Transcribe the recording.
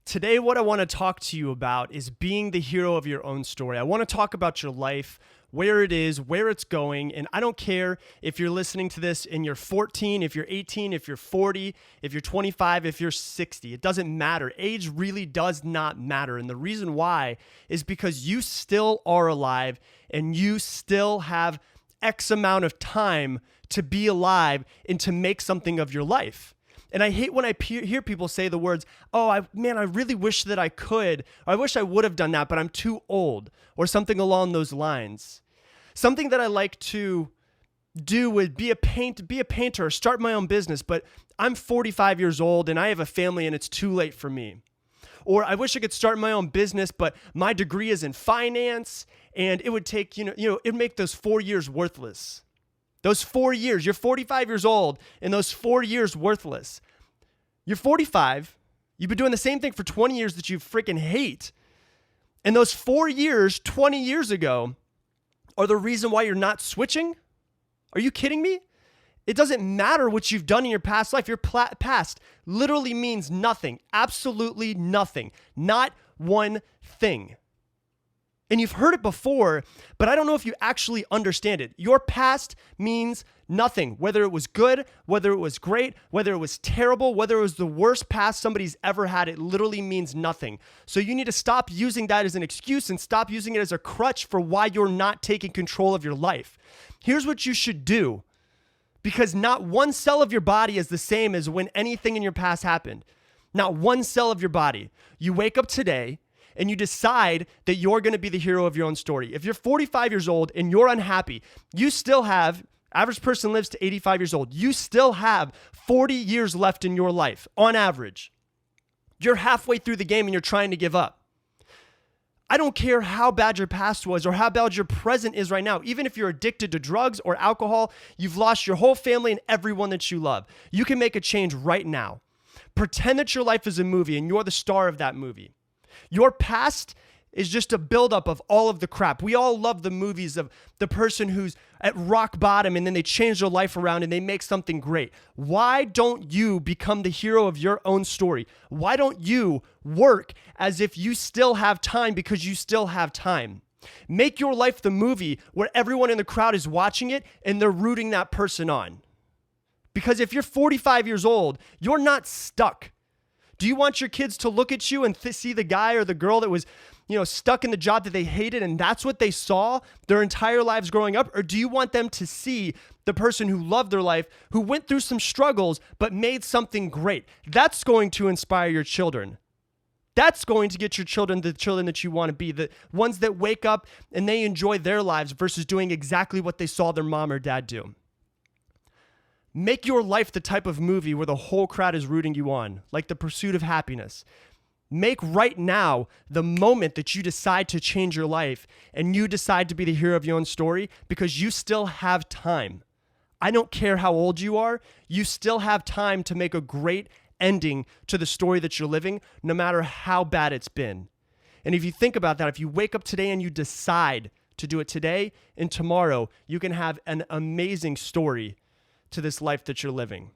Today, what I want to talk to you about is being the hero of your own story. I want to talk about your life, where it is, where it's going. And I don't care if you're listening to this and you're 14, if you're 18, if you're 40, if you're 25, if you're 60. It doesn't matter. Age really does not matter. And the reason why is because you still are alive and you still have X amount of time to be alive and to make something of your life. And I hate when I hear people say the words, oh, I really wish that I could, or I wish I would have done that, but I'm too old, or something along those lines. Something that I like to do would be a painter, start my own business, but I'm 45 years old and I have a family and it's too late for me. Or I wish I could start my own business, but my degree is in finance and it would take, it'd make those 4 years worthless. Those 4 years, you're 45 years old and those 4 years worthless. You're 45, you've been doing the same thing for 20 years that you freaking hate. And those 4 years, 20 years ago, are the reason why you're not switching? Are you kidding me? It doesn't matter what you've done in your past life. Your past literally means nothing, absolutely nothing, not one thing. And you've heard it before, but I don't know if you actually understand it. Your past means nothing, whether it was good, whether it was great, whether it was terrible, whether it was the worst past somebody's ever had. It literally means nothing. So you need to stop using that as an excuse and stop using it as a crutch for why you're not taking control of your life. Here's what you should do, because not one cell of your body is the same as when anything in your past happened. Not one cell of your body. You wake up today and you decide that you're going to be the hero of your own story. If you're 45 years old and you're unhappy, you still have, average person lives to 85 years old. You still have 40 years left in your life on average. You're halfway through the game and you're trying to give up. I don't care how bad your past was or how bad your present is right now. Even if you're addicted to drugs or alcohol, you've lost your whole family and everyone that you love. You can make a change right now. Pretend that your life is a movie and you're the star of that movie. Your past is just a buildup of all of the crap. We all love the movies of the person who's at rock bottom and then they change their life around and they make something great. Why don't you become the hero of your own story? Why don't you work as if you still have time because you still have time? Make your life the movie where everyone in the crowd is watching it and they're rooting that person on. Because if you're 45 years old, you're not stuck. Do you want your kids to look at you and see the guy or the girl that was, stuck in the job that they hated and that's what they saw their entire lives growing up? Or do you want them to see the person who loved their life, who went through some struggles, but made something great? That's going to inspire your children. That's going to get your children the children that you want to be, the ones that wake up and they enjoy their lives versus doing exactly what they saw their mom or dad do. Make your life the type of movie where the whole crowd is rooting you on, like The Pursuit of Happiness. Make right now the moment that you decide to change your life and you decide to be the hero of your own story because you still have time. I don't care how old you are, you still have time to make a great ending to the story that you're living, no matter how bad it's been. And if you think about that, if you wake up today and you decide to do it today and tomorrow, you can have an amazing story to this life that you're living.